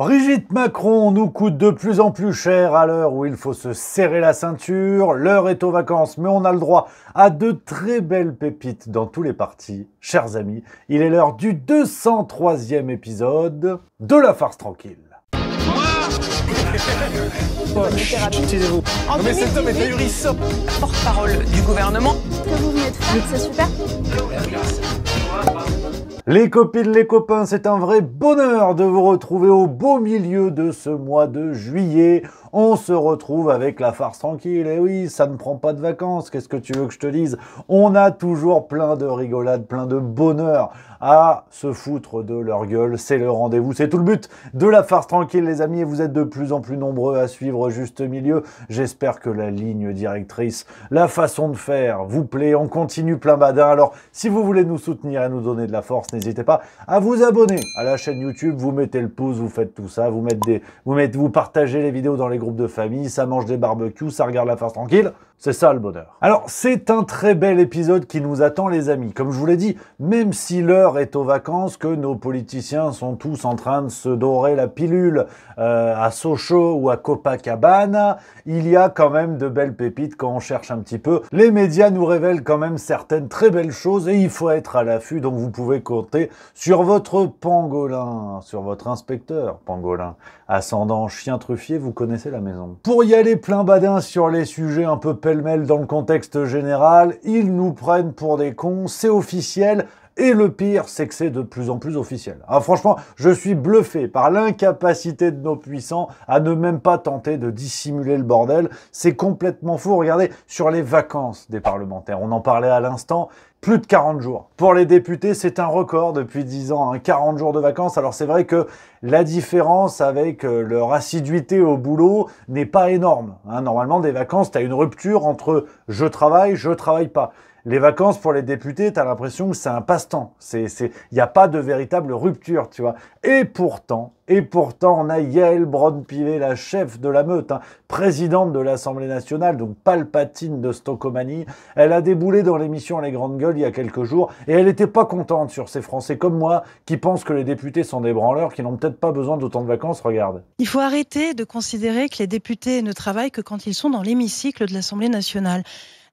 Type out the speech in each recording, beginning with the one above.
Brigitte Macron nous coûte de plus en plus cher à l'heure où il faut se serrer la ceinture. L'heure est aux vacances, mais on a le droit à de très belles pépites dans tous les partis. Chers amis, il est l'heure du 203e épisode de La Farce Tranquille. Taisez-vous. Non mais cet homme est ahurissant. Porte-parole du gouvernement. Ce que vous venez de faire, c'est super. Les copines, les copains, c'est un vrai bonheur de vous retrouver au beau milieu de ce mois de juillet. On se retrouve avec La Farce Tranquille. Et oui, ça ne prend pas de vacances. Qu'est-ce que tu veux que je te dise? On a toujours plein de rigolades, plein de bonheur à se foutre de leur gueule. C'est le rendez-vous. C'est tout le but de La Farce Tranquille, les amis. Et vous êtes de plus en plus nombreux à suivre Juste Milieu. J'espère que la ligne directrice, la façon de faire vous plaît. On continue plein badin. Alors, si vous voulez nous soutenir et nous donner de la force, n'hésitez pas à vous abonner à la chaîne YouTube. Vous mettez le pouce, vous faites tout ça. Vous partagez les vidéos dans les groupes de famille. Ça mange des barbecues, ça regarde La Farce Tranquille. C'est ça le bonheur. Alors, c'est un très bel épisode qui nous attend, les amis. Comme je vous l'ai dit, même si l'heure est aux vacances, que nos politiciens sont tous en train de se dorer la pilule à Sochaux ou à Copacabana, il y a quand même de belles pépites quand on cherche un petit peu. Les médias nous révèlent quand même certaines très belles choses et il faut être à l'affût. Donc, vous pouvez compter sur votre pangolin, sur votre inspecteur pangolin, ascendant chien truffier, vous connaissez la maison. Pour y aller plein badin sur les sujets un peu pêle-mêle dans le contexte général, ils nous prennent pour des cons, c'est officiel. Et le pire, c'est que c'est de plus en plus officiel. Ah, franchement, je suis bluffé par l'incapacité de nos puissants à ne même pas tenter de dissimuler le bordel. C'est complètement fou. Regardez, sur les vacances des parlementaires, on en parlait à l'instant, plus de 40 jours. Pour les députés, c'est un record depuis 10 ans, hein, 40 jours de vacances. Alors c'est vrai que la différence avec leur assiduité au boulot n'est pas énorme, hein. Normalement, des vacances, tu as une rupture entre je travaille pas. Les vacances pour les députés, tu as l'impression que c'est un passe-temps. Il n'y a pas de véritable rupture, tu vois. Et pourtant, on a Yael Braun-Pivet, la chef de la meute, hein, présidente de l'Assemblée nationale, donc Palpatine de Stocomanie. Elle a déboulé dans l'émission Les Grandes Gueules il y a quelques jours et elle n'était pas contente sur ces Français comme moi qui pensent que les députés sont des branleurs, qui n'ont peut-être pas besoin d'autant de vacances. Regarde. Il faut arrêter de considérer que les députés ne travaillent que quand ils sont dans l'hémicycle de l'Assemblée nationale.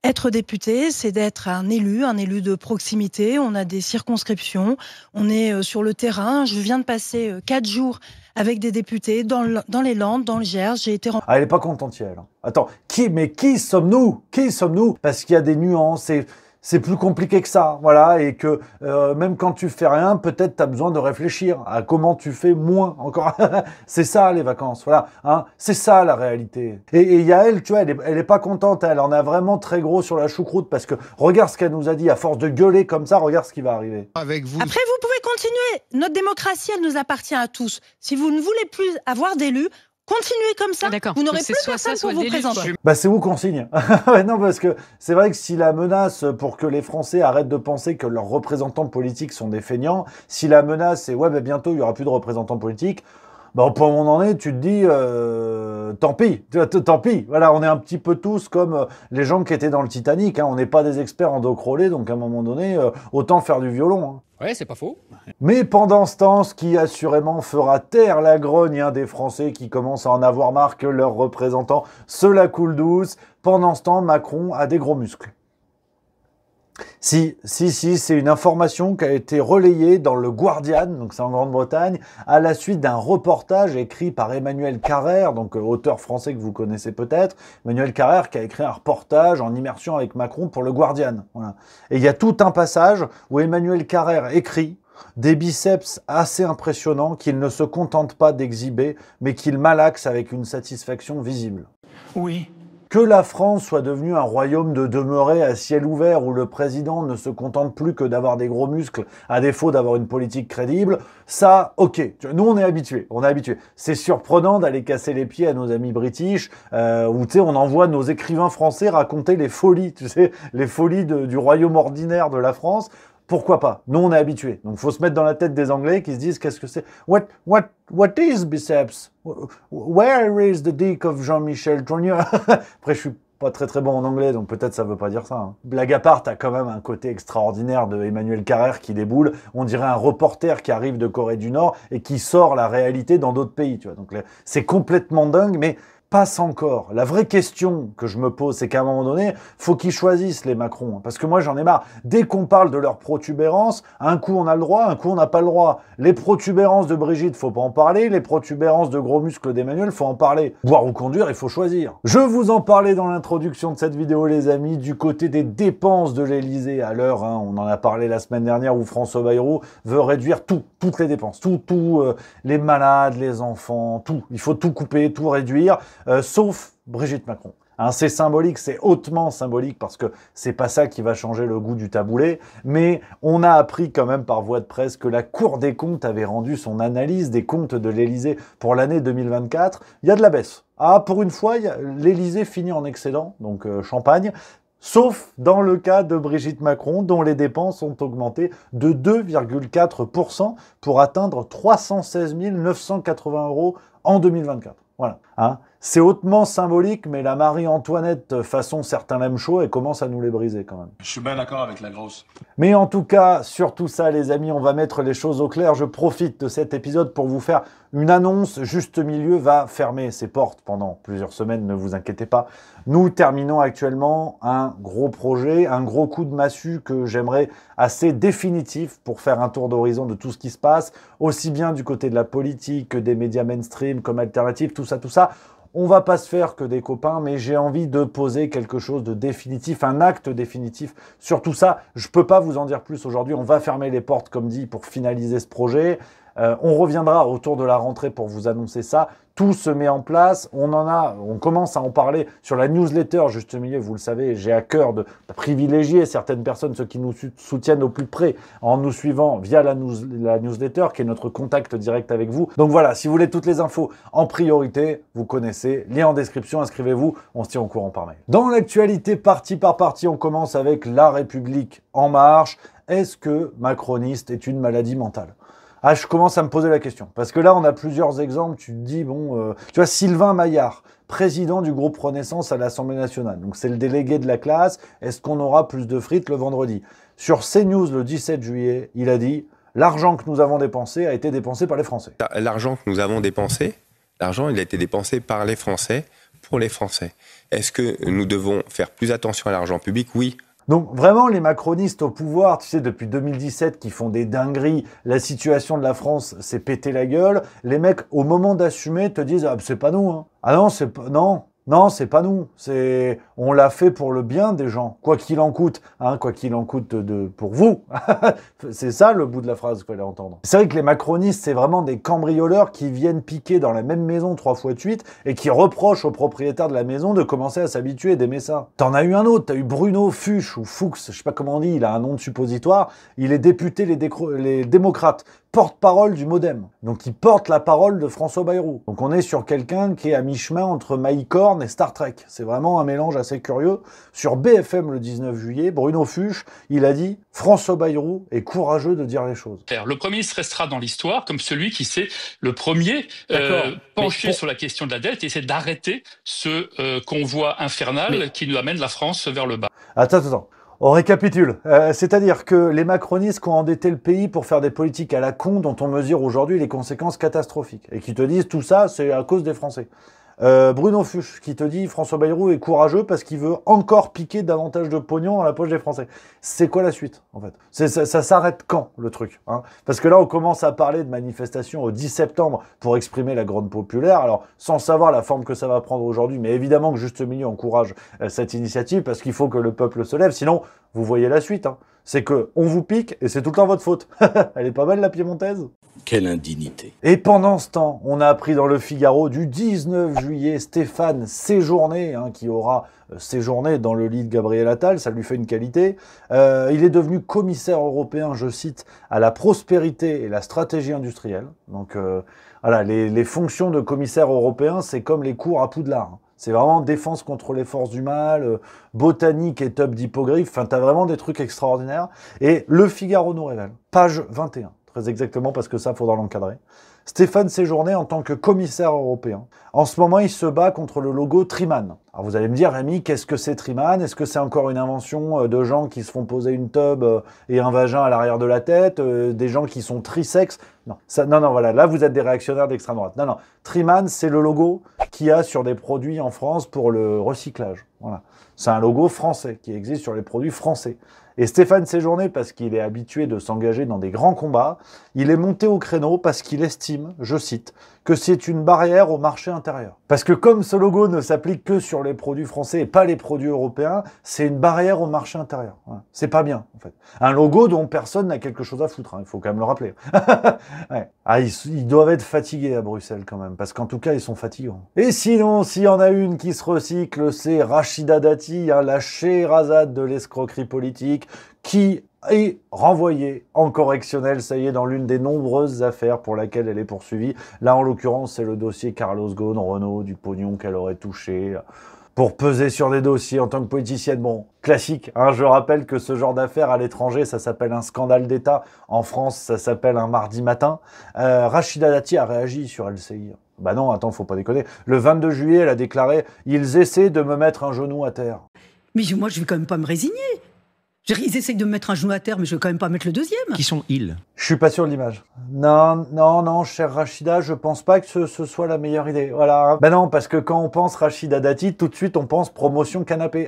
Être député, c'est d'être un élu de proximité. On a des circonscriptions, on est sur le terrain. Je viens de passer 4 jours avec des députés dans les Landes, dans le Gers. J'ai été... Ah, elle n'est pas contente, elle. Attends, qui sommes-nous? Qui sommes-nous? Parce qu'il y a des nuances et... c'est plus compliqué que ça, voilà, et que même quand tu fais rien, peut-être tu as besoin de réfléchir à comment tu fais moins encore. C'est ça les vacances, voilà, hein, c'est ça la réalité. Et Yael, tu vois, elle est pas contente, elle en a vraiment très gros sur la choucroute parce que regarde ce qu'elle nous a dit, à force de gueuler comme ça, regarde ce qui va arriver. Avec vous. Après, vous pouvez continuer. Notre démocratie, elle nous appartient à tous. Si vous ne voulez plus avoir d'élus, continuez comme ça, vous n'aurez plus personne pour vous présenter. Bah c'est vous qu'on signe. Non, parce que c'est vrai que si la menace pour que les Français arrêtent de penser que leurs représentants politiques sont des feignants, si la menace est ouais, bah, bientôt il n'y aura plus de représentants politiques, bah, au point où on en est, tu te dis tant pis. Voilà, on est un petit peu tous comme les gens qui étaient dans le Titanic, hein. On n'est pas des experts en dos crawlé, donc à un moment donné, autant faire du violon, hein. Ouais, c'est pas faux. Mais pendant ce temps, ce qui assurément fera taire la grogne, hein, des Français qui commencent à en avoir marre que leurs représentants se la coulent douce, pendant ce temps, Macron a des gros muscles. Si, c'est une information qui a été relayée dans le Guardian, donc c'est en Grande-Bretagne, à la suite d'un reportage écrit par Emmanuel Carrère, donc auteur français que vous connaissez peut-être, Emmanuel Carrère qui a écrit un reportage en immersion avec Macron pour le Guardian. Voilà. Et il y a tout un passage où Emmanuel Carrère écrit des biceps assez impressionnants qu'il ne se contente pas d'exhiber, mais qu'il malaxe avec une satisfaction visible. Oui. Que la France soit devenue un royaume de demeurés à ciel ouvert où le président ne se contente plus que d'avoir des gros muscles à défaut d'avoir une politique crédible, ça, ok. Nous, on est habitués. C'est surprenant d'aller casser les pieds à nos amis british, où, tu sais, on envoie nos écrivains français raconter les folies, tu sais, les folies du royaume ordinaire de la France. Pourquoi pas? Nous, on est habitués. Donc, il faut se mettre dans la tête des Anglais qui se disent qu'est-ce que c'est? What is biceps? Where is the dick of Jean-Michel Trogneux? Après, je suis pas très bon en anglais, donc peut-être ça veut pas dire ça. Hein. Blague à part, t'as quand même un côté extraordinaire de Emmanuel Carrère qui déboule. On dirait un reporter qui arrive de Corée du Nord et qui sort la réalité dans d'autres pays, tu vois. Donc c'est complètement dingue, mais passe encore. La vraie question que je me pose, c'est qu'à un moment donné, faut qu'ils choisissent les Macron. Parce que moi, j'en ai marre. Dès qu'on parle de leur protubérance, un coup on a le droit, un coup on n'a pas le droit. Les protubérances de Brigitte, faut pas en parler. Les protubérances de gros muscles d'Emmanuel, faut en parler. Boire ou conduire, il faut choisir. Je vous en parlais dans l'introduction de cette vidéo, les amis, du côté des dépenses de l'Élysée à l'heure. Hein, on en a parlé la semaine dernière où François Bayrou veut réduire toutes les dépenses. Les malades, les enfants, tout. Il faut tout couper, tout réduire. Sauf Brigitte Macron. Hein, c'est symbolique, c'est hautement symbolique parce que c'est pas ça qui va changer le goût du taboulé, mais on a appris quand même par voie de presse que la Cour des comptes avait rendu son analyse des comptes de l'Élysée pour l'année 2024. Il y a de la baisse. Ah, pour une fois, l'Élysée finit en excédent, donc champagne. Sauf dans le cas de Brigitte Macron, dont les dépenses ont augmenté de 2,4% pour atteindre 316 980 € en 2024. Voilà. Hein. C'est hautement symbolique, mais la Marie-Antoinette façon certains l'aiment chaud, elle commence à nous les briser quand même. Je suis bien d'accord avec la grosse. Mais en tout cas, sur tout ça, les amis, on va mettre les choses au clair. Je profite de cet épisode pour vous faire une annonce. Juste Milieu va fermer ses portes pendant plusieurs semaines, ne vous inquiétez pas. Nous terminons actuellement un gros projet, un gros coup de massue que j'aimerais assez définitif pour faire un tour d'horizon de tout ce qui se passe, aussi bien du côté de la politique que des médias mainstream comme alternatifs, tout ça. On va pas se faire que des copains, mais j'ai envie de poser quelque chose de définitif, un acte définitif sur tout ça. Je peux pas vous en dire plus aujourd'hui. On va fermer les portes, comme dit, pour finaliser ce projet. On reviendra autour de la rentrée pour vous annoncer ça. Tout se met en place. On commence à en parler sur la newsletter, Juste Milieu. Vous le savez, j'ai à cœur de privilégier certaines personnes, ceux qui nous soutiennent au plus près, en nous suivant via la newsletter, qui est notre contact direct avec vous. Donc voilà, si vous voulez toutes les infos en priorité, vous connaissez, lien en description, inscrivez-vous, on se tient au courant par mail. Dans l'actualité, partie par partie, on commence avec La République en marche. Est-ce que macroniste est une maladie mentale ? Ah, je commence à me poser la question. Parce que là, on a plusieurs exemples. Tu te dis, bon, tu vois, Sylvain Maillard, président du groupe Renaissance à l'Assemblée nationale. Donc, c'est le délégué de la classe. Est-ce qu'on aura plus de frites le vendredi? Sur CNews, le 17 juillet, il a dit, l'argent que nous avons dépensé a été dépensé par les Français. L'argent que nous avons dépensé, l'argent, il a été dépensé par les Français, pour les Français. Est-ce que nous devons faire plus attention à l'argent public? Oui. Donc vraiment, les macronistes au pouvoir, tu sais, depuis 2017, qui font des dingueries, la situation de la France s'est pété la gueule. Les mecs, au moment d'assumer, te disent « Ah, c'est pas nous, hein. Ah non, c'est pas... Non, c'est pas nous. On l'a fait pour le bien des gens, quoi qu'il en coûte, hein, quoi qu'il en coûte pour vous. C'est ça le bout de la phrase qu'il fallait entendre. C'est vrai que les macronistes, c'est vraiment des cambrioleurs qui viennent piquer dans la même maison 3 fois de suite et qui reprochent au propriétaire de la maison de commencer à s'habituer et d'aimer ça. T'en as eu un autre, t'as eu Bruno Fuchs ou Fuchs, je sais pas comment on dit, il a un nom de suppositoire. Il est député les démocrates, porte-parole du Modem. Donc il porte la parole de François Bayrou. Donc on est sur quelqu'un qui est à mi-chemin entre Maïkorn et Star Trek. C'est vraiment un mélange assez curieux. Sur BFM le 19 juillet, Bruno Fuchs, il a dit « François Bayrou est courageux de dire les choses ». Le Premier ministre restera dans l'histoire comme celui qui s'est le premier penché sur la question de la dette et essaie d'arrêter ce convoi infernal qui nous amène la France vers le bas. Attends. On récapitule. C'est-à-dire que les macronistes qui ont endetté le pays pour faire des politiques à la con dont on mesure aujourd'hui les conséquences catastrophiques et qui te disent tout ça, c'est à cause des Français. Bruno Fuchs qui te dit François Bayrou est courageux parce qu'il veut encore piquer davantage de pognon dans la poche des Français. C'est quoi la suite en fait? Ça s'arrête quand le truc, hein? Parce que là on commence à parler de manifestations au 10 septembre pour exprimer la grogne populaire, alors sans savoir la forme que ça va prendre aujourd'hui, mais évidemment que Juste Milieu encourage cette initiative parce qu'il faut que le peuple se lève, sinon vous voyez la suite, hein. C'est que on vous pique et c'est tout le temps votre faute. Elle est pas belle la piémontaise? Quelle indignité. Et pendant ce temps, on a appris dans le Figaro du 19 juillet Stéphane Séjourné, hein, qui aura séjourné dans le lit de Gabriel Attal, ça lui fait une qualité. Il est devenu commissaire européen, je cite, à la prospérité et la stratégie industrielle. Donc voilà, les fonctions de commissaire européen, c'est comme les cours à Poudlard, hein. C'est vraiment défense contre les forces du mal, botanique et top d'hippogriffe. Enfin, t'as vraiment des trucs extraordinaires. Et le Figaro nous révèle, page 21, très exactement parce que ça, faudra l'encadrer. Stéphane Séjourné en tant que commissaire européen. En ce moment, il se bat contre le logo Triman. Alors vous allez me dire, Rémi, qu'est-ce que c'est Triman? Est-ce que c'est encore une invention de gens qui se font poser une tub et un vagin à l'arrière de la tête, des gens qui sont trisexes? Non, non, voilà, là vous êtes des réactionnaires d'extrême droite. Non, Triman, c'est le logo qu'il y a sur des produits en France pour le recyclage. Voilà. C'est un logo français qui existe sur les produits français. Et Stéphane Séjourné, parce qu'il est habitué de s'engager dans des grands combats, il est monté au créneau parce qu'il estime, je cite, que c'est une barrière au marché intérieur. Parce que comme ce logo ne s'applique que sur les produits français et pas les produits européens, c'est une barrière au marché intérieur. Voilà. C'est pas bien, en fait. Un logo dont personne n'a quelque chose à foutre, hein, il faut quand même le rappeler. Ouais. Ah, ils doivent être fatigués à Bruxelles quand même, parce qu'en tout cas, ils sont fatigants. Et sinon, s'il y en a une qui se recycle, c'est Rachida Dati, hein, la Scheherazade de l'escroquerie politique, qui est renvoyée en correctionnel, ça y est, dans l'une des nombreuses affaires pour laquelle elle est poursuivie. Là, en l'occurrence, c'est le dossier Carlos Ghosn, Renault, du pognon qu'elle aurait touché pour peser sur des dossiers en tant que politicienne. Bon, classique, hein, je rappelle que ce genre d'affaires à l'étranger, ça s'appelle un scandale d'État. En France, ça s'appelle un mardi matin. Rachida Dati a réagi sur LCI. Bah non, attends, faut pas déconner. Le 22 juillet, elle a déclaré « Ils essaient de me mettre un genou à terre ». Mais moi, je vais quand même pas me résigner. Ils essayent de me mettre un genou à terre, mais je vais quand même pas mettre le deuxième. Qui sont ils? Je suis pas sûr de l'image. Non, chère Rachida, je pense pas que ce soit la meilleure idée. Voilà. Ben non, parce que quand on pense Rachida Dati, tout de suite on pense promotion canapé.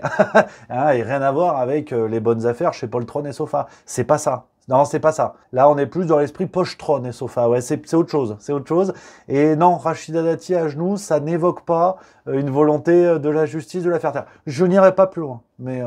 Hein, et rien à voir avec les bonnes affaires chez Poltron et Sofa. C'est pas ça. Non, c'est pas ça. Là, on est plus dans l'esprit pochetron et sofa. Ouais, c'est autre chose. C'est autre chose. Et non, Rachida Dati à genoux, ça n'évoque pas une volonté de la justice de la faire taire. Je n'irai pas plus loin. Mais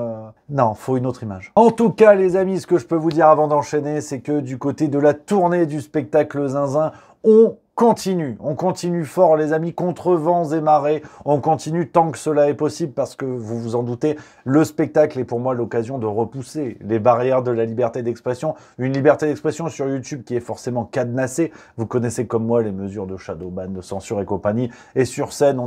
non, faut une autre image. En tout cas, les amis, ce que je peux vous dire avant d'enchaîner, c'est que du côté de la tournée du spectacle Zinzin, on continue fort les amis, contre vents et marées, on continue tant que cela est possible parce que vous vous en doutez, le spectacle est pour moi l'occasion de repousser les barrières de la liberté d'expression, une liberté d'expression sur YouTube qui est forcément cadenassée, vous connaissez comme moi les mesures de shadowban, de censure et compagnie, et sur scène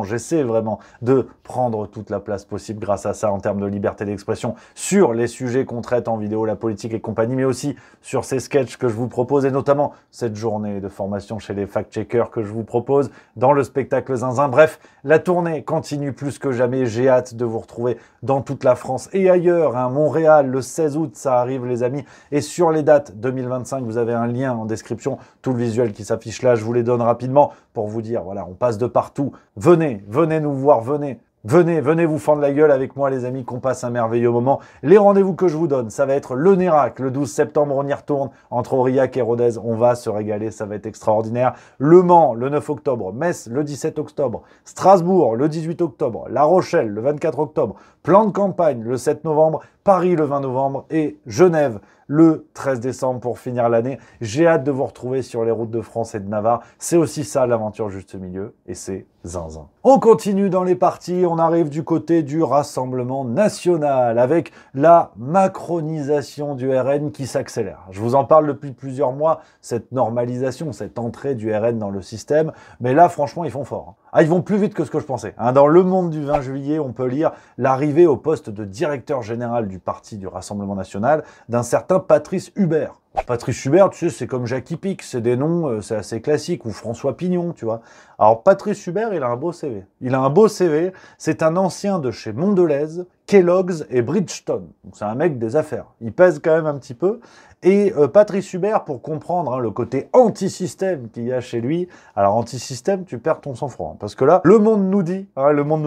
j'essaie vraiment de prendre toute la place possible grâce à ça en termes de liberté d'expression sur les sujets qu'on traite en vidéo, la politique et compagnie, mais aussi sur ces sketchs que je vous propose et notamment cette journée de formation chez les fact-checkers que je vous propose dans le spectacle Zinzin. Bref, la tournée continue plus que jamais. J'ai hâte de vous retrouver dans toute la France et ailleurs. Hein. Montréal, le 16 août, ça arrive les amis. Et sur les dates 2025, vous avez un lien en description. Tout le visuel qui s'affiche là, je vous les donne rapidement pour vous dire, voilà, on passe de partout. Venez nous voir, venez. Venez vous fendre la gueule avec moi les amis, qu'on passe un merveilleux moment. Les rendez-vous que je vous donne, ça va être le Nérac, le 12 septembre, on y retourne, entre Aurillac et Rodez, on va se régaler, ça va être extraordinaire. Le Mans, le 9 octobre, Metz, le 17 octobre, Strasbourg, le 18 octobre, La Rochelle, le 24 octobre, Plan de campagne, le 7 novembre, Paris, le 20 novembre et Genève, le 13 décembre pour finir l'année. J'ai hâte de vous retrouver sur les routes de France et de Navarre. C'est aussi ça l'aventure juste milieu et c'est Zinzin. On continue dans les parties, on arrive du côté du Rassemblement National avec la macronisation du RN qui s'accélère. Je vous en parle depuis plusieurs mois, cette normalisation, cette entrée du RN dans le système, mais là franchement ils font fort. Ah, ils vont plus vite que ce que je pensais. Hein, dans Le Monde du 20 juillet, on peut lire l'arrivée au poste de directeur général du parti du Rassemblement National d'un certain Patrice Hubert. Patrice Hubert, tu sais, c'est comme Jackie Pic, c'est des noms, c'est assez classique, ou François Pignon, tu vois. Alors Patrice Hubert, il a un beau CV. Il a un beau CV, c'est un ancien de chez Mondelez, Kellogg's et Bridgestone. Donc c'est un mec des affaires. Il pèse quand même un petit peu. Et Patrice Hubert, pour comprendre le côté anti-système qu'il y a chez lui, alors anti-système, tu perds ton sang-froid. Hein, parce que là, le monde nous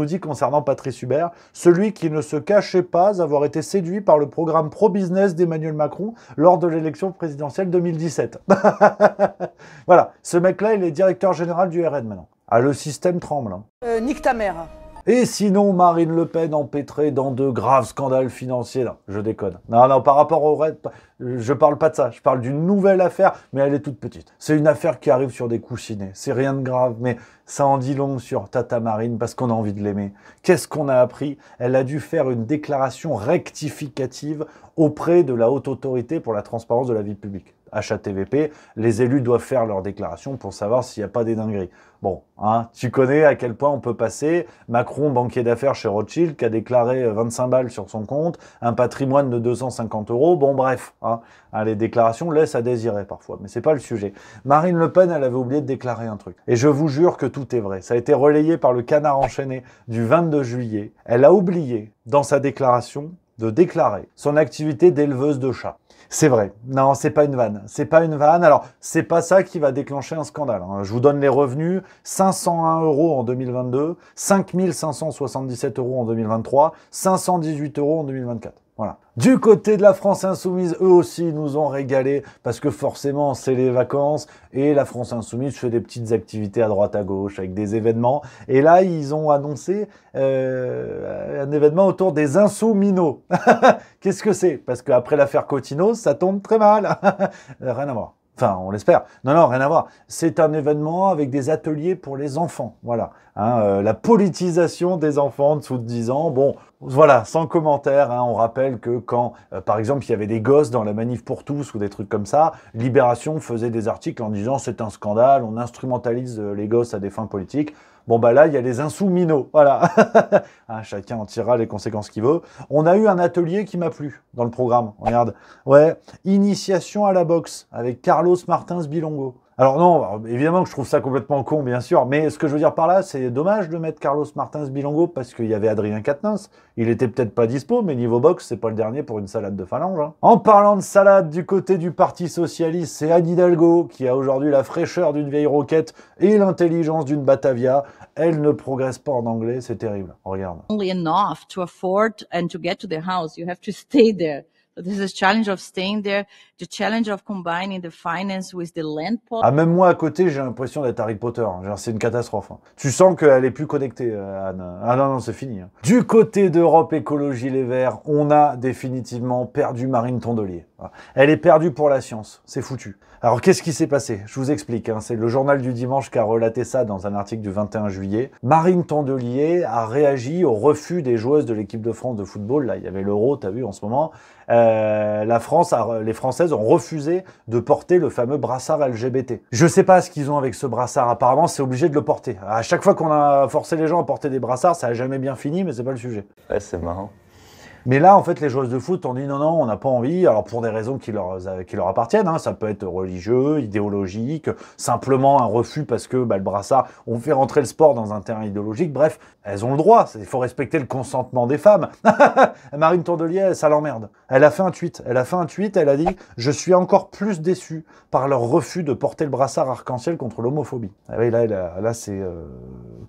dit concernant Patrice Hubert, celui qui ne se cachait pas avoir été séduit par le programme pro-business d'Emmanuel Macron lors de l'élection présidentielle 2017. Voilà, ce mec-là, il est directeur général du RN maintenant. Ah, le système tremble. Hein. Nique ta mère. Et sinon, Marine Le Pen empêtrée dans de graves scandales financiers. Non, je déconne. Non, par rapport au RN, je parle pas de ça. Je parle d'une nouvelle affaire, mais elle est toute petite. C'est une affaire qui arrive sur des coussinets. C'est rien de grave, mais ça en dit long sur Tata Marine parce qu'on a envie de l'aimer. Qu'est-ce qu'on a appris? Elle a dû faire une déclaration rectificative auprès de la Haute Autorité pour la transparence de la vie publique. HATVP, les élus doivent faire leur déclaration pour savoir s'il n'y a pas des dingueries. Bon, hein, tu connais à quel point on peut passer. Macron, banquier d'affaires chez Rothschild, qui a déclaré 25 balles sur son compte, un patrimoine de 250 €. Bon, bref, hein, les déclarations laissent à désirer parfois, mais c'est pas le sujet. Marine Le Pen, elle avait oublié de déclarer un truc. Et je vous jure que tout est vrai. Ça a été relayé par le Canard enchaîné du 22 juillet. Elle a oublié, dans sa déclaration, de déclarer son activité d'éleveuse de chats. C'est vrai. Non, c'est pas une vanne. C'est pas une vanne. Alors, c'est pas ça qui va déclencher un scandale. Hein. Je vous donne les revenus. 501 € en 2022, 5577 € en 2023, 518 € en 2024. Voilà. Du côté de la France Insoumise, eux aussi nous ont régalé parce que forcément c'est les vacances et la France Insoumise fait des petites activités à droite à gauche avec des événements. Et là, ils ont annoncé un événement autour des Insouminos. Qu'est-ce que c'est? Parce qu'après l'affaire Cottineau, ça tombe très mal. Rien à voir. Enfin, on l'espère. Non, rien à voir. C'est un événement avec des ateliers pour les enfants. Voilà. Hein, la politisation des enfants de dessous de 10 ans. Bon, voilà, sans commentaire. Hein, on rappelle que quand, par exemple, il y avait des gosses dans la manif pour tous ou des trucs comme ça, Libération faisait des articles en disant c'est un scandale, on instrumentalise les gosses à des fins politiques. Bon, bah là, il y a les Insouminos. Voilà. Hein, chacun en tirera les conséquences qu'il veut. On a eu un atelier qui m'a plu dans le programme. Regarde. Ouais. Initiation à la boxe avec Carlos Martins Bilongo. Alors non, évidemment que je trouve ça complètement con, bien sûr, mais ce que je veux dire par là, c'est dommage de mettre Carlos Martins Bilongo parce qu'il y avait Adrien Quatennens. Il était peut-être pas dispo, mais niveau boxe, c'est pas le dernier pour une salade de phalange. Hein. En parlant de salade, du côté du Parti Socialiste, c'est Anne Hidalgo qui a aujourd'hui la fraîcheur d'une vieille roquette et l'intelligence d'une Batavia. Elle ne progresse pas en anglais, c'est terrible. Regarde. Only enough to afford and to get to their house. You have to stay there. So this is a challenge of staying there, the challenge of combining the finance with the land policy. Ah, même moi à côté, j'ai l'impression d'être Harry Potter. Genre, c'est une catastrophe. Hein. Tu sens qu'elle est plus connectée, Anne. Ah non, c'est fini. Hein. Du côté d'Europe Écologie Les Verts, on a définitivement perdu Marine Tondelier. Elle est perdue pour la science. C'est foutu. Alors, qu'est-ce qui s'est passé? Je vous explique. Hein. C'est le journal du dimanche qui a relaté ça dans un article du 21 juillet. Marine Tondelier a réagi au refus des joueuses de l'équipe de France de football. Là, il y avait l'Euro, t'as vu, en ce moment. Les Françaises ont refusé de porter le fameux brassard LGBT. Je sais pas ce qu'ils ont avec ce brassard. Apparemment, c'est obligé de le porter. À chaque fois qu'on a forcé les gens à porter des brassards, ça a jamais bien fini, mais c'est pas le sujet. Ouais, c'est marrant. Mais là, en fait, les joueuses de foot ont dit non, on n'a pas envie. Alors, pour des raisons qui leur appartiennent, hein, ça peut être religieux, idéologique, simplement un refus parce que le brassard, on fait rentrer le sport dans un terrain idéologique. Bref, elles ont le droit. Il faut respecter le consentement des femmes. Marine Tondelier, ça l'emmerde. Elle a fait un tweet. Elle a dit « Je suis encore plus déçue par leur refus de porter le brassard arc-en-ciel contre l'homophobie. » Ah oui, là c'est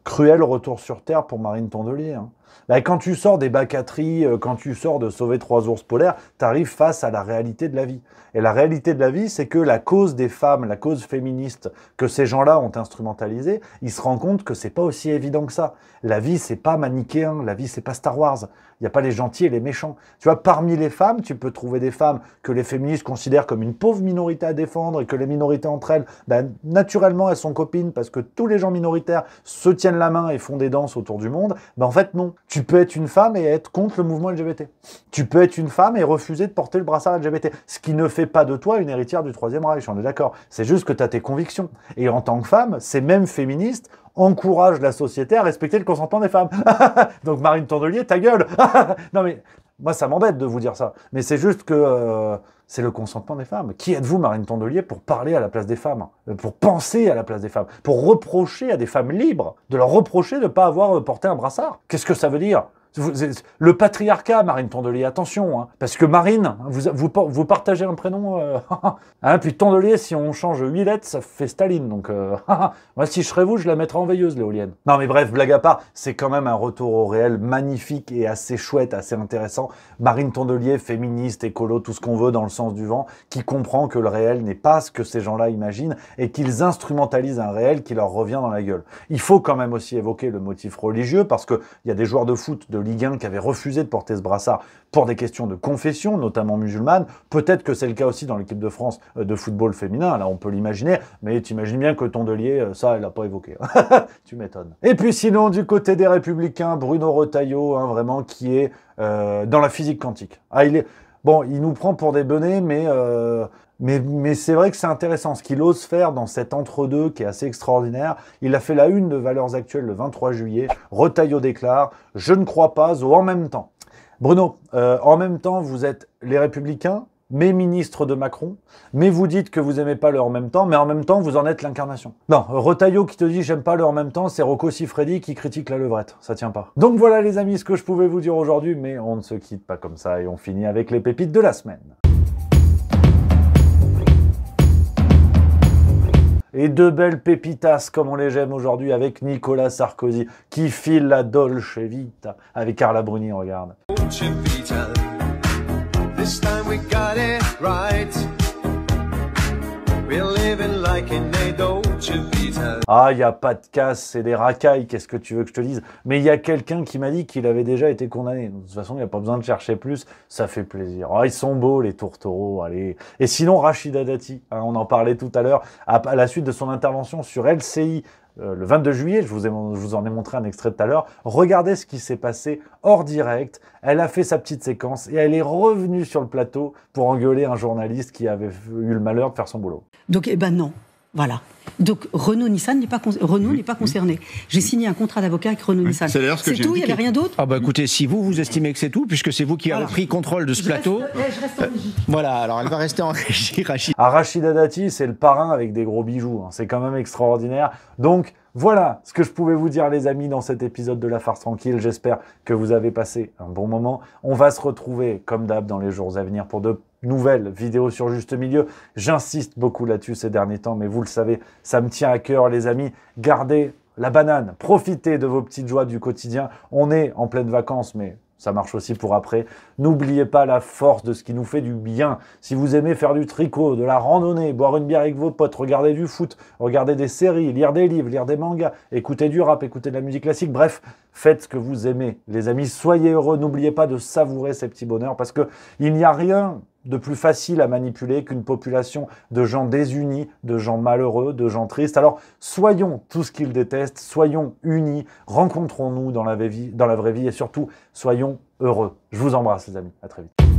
cruel retour sur Terre pour Marine Tondelier. Hein. Là, quand tu sors des bacatteries, quand tu sors de sauver 3 ours polaires, tu arrives face à la réalité de la vie. Et la réalité de la vie, c'est que la cause des femmes, la cause féministe que ces gens-là ont instrumentalisée, ils se rendent compte que c'est pas aussi évident que ça. La vie, c'est pas manichéen, la vie, c'est pas Star Wars. Il n'y a pas les gentils et les méchants. Tu vois, parmi les femmes, tu peux trouver des femmes que les féministes considèrent comme une pauvre minorité à défendre et que les minorités entre elles, naturellement, elles sont copines parce que tous les gens minoritaires se tiennent la main et font des danses autour du monde. En fait, non. Tu peux être une femme et être contre le mouvement LGBT. Tu peux être une femme et refuser de porter le brassard LGBT. Ce qui ne fait pas de toi une héritière du Troisième Reich, on est d'accord. C'est juste que tu as tes convictions. Et en tant que femme, ces mêmes féministes encouragent la société à respecter le consentement des femmes. Donc Marine Tondelier, ta gueule. Non mais, moi ça m'embête de vous dire ça. Mais c'est juste que c'est le consentement des femmes. Qui êtes-vous, Marine Tondelier, pour parler à la place des femmes? Pour penser à la place des femmes? Pour reprocher à des femmes libres de leur reprocher de ne pas avoir porté un brassard? Qu'est-ce que ça veut dire? Le patriarcat, Marine Tondelier, attention, hein, parce que Marine, vous partagez un prénom, hein, puis Tondelier, si on change 8 lettres, ça fait Staline, donc moi si je serais vous, je la mettrais en veilleuse, l'éolienne. Non mais bref, blague à part, c'est quand même un retour au réel magnifique et assez chouette, assez intéressant. Marine Tondelier, féministe, écolo, tout ce qu'on veut dans le sens du vent, qui comprend que le réel n'est pas ce que ces gens-là imaginent et qu'ils instrumentalisent un réel qui leur revient dans la gueule. Il faut quand même aussi évoquer le motif religieux, parce qu'il y a des joueurs de foot de Ligue 1 qui avait refusé de porter ce brassard pour des questions de confession, notamment musulmane. Peut-être que c'est le cas aussi dans l'équipe de France de football féminin, là on peut l'imaginer, mais tu imagines bien que Tondelier, ça elle l'a pas évoqué. Tu m'étonnes. Et puis sinon, du côté des Républicains, Bruno Retailleau, hein, vraiment, qui est dans la physique quantique. Ah, il nous prend pour des benets, mais Mais c'est vrai que c'est intéressant ce qu'il ose faire dans cet entre-deux qui est assez extraordinaire. Il a fait la une de Valeurs Actuelles le 23 juillet. Retailleau déclare « Je ne crois pas au en même temps ». Bruno, en même temps, vous êtes les Républicains, mais ministre de Macron, mais vous dites que vous aimez pas le en même temps, mais en même temps, vous en êtes l'incarnation. Non, Retailleau qui te dit « J'aime pas le en même temps », c'est Rocco Siffredi qui critique la levrette. Ça tient pas. Donc voilà les amis, ce que je pouvais vous dire aujourd'hui, mais on ne se quitte pas comme ça et on finit avec les pépites de la semaine. Et deux belles pépitas comme on les aime aujourd'hui avec Nicolas Sarkozy qui file la Dolce Vita avec Carla Bruni, regarde. Ah, il n'y a pas de casse, c'est des racailles, qu'est-ce que tu veux que je te dise? Mais il y a quelqu'un qui m'a dit qu'il avait déjà été condamné. De toute façon, il n'y a pas besoin de chercher plus, ça fait plaisir. Ah, ils sont beaux, les tourtereaux, allez. Et sinon, Rachida Dati, hein, on en parlait tout à l'heure, à la suite de son intervention sur LCI, le 22 juillet, je vous en ai montré un extrait tout à l'heure. Regardez ce qui s'est passé hors direct. Elle a fait sa petite séquence et elle est revenue sur le plateau pour engueuler un journaliste qui avait eu le malheur de faire son boulot. Donc, eh ben non. Voilà. Donc Renault-Nissan n'est pas, n'est pas concerné. J'ai signé un contrat d'avocat avec Renault-Nissan. C'est tout, il n'y avait rien d'autre. Ah bah écoutez, si vous estimez que c'est tout, puisque c'est vous qui avez pris contrôle de ce plateau... Je reste en régie. Voilà, alors elle va rester en régie, Rachida. Ah, Rachida Dati, c'est le parrain avec des gros bijoux. Hein. C'est quand même extraordinaire. Donc, voilà ce que je pouvais vous dire, les amis, dans cet épisode de La Farce Tranquille. J'espère que vous avez passé un bon moment. On va se retrouver, comme d'hab, dans les jours à venir pour de nouvelles vidéos sur Juste Milieu. J'insiste beaucoup là-dessus ces derniers temps, mais vous le savez, ça me tient à cœur, les amis. Gardez la banane, profitez de vos petites joies du quotidien. On est en pleine vacances, mais ça marche aussi pour après. N'oubliez pas la force de ce qui nous fait du bien. Si vous aimez faire du tricot, de la randonnée, boire une bière avec vos potes, regarder du foot, regarder des séries, lire des livres, lire des mangas, écouter du rap, écouter de la musique classique, bref, faites ce que vous aimez. Les amis, soyez heureux. N'oubliez pas de savourer ces petits bonheurs parce qu'il n'y a rien de plus facile à manipuler qu'une population de gens désunis, de gens malheureux, de gens tristes. Alors, soyons tout ce qu'ils détestent, soyons unis, rencontrons-nous dans la vraie vie et surtout, soyons heureux. Je vous embrasse, les amis. À très vite.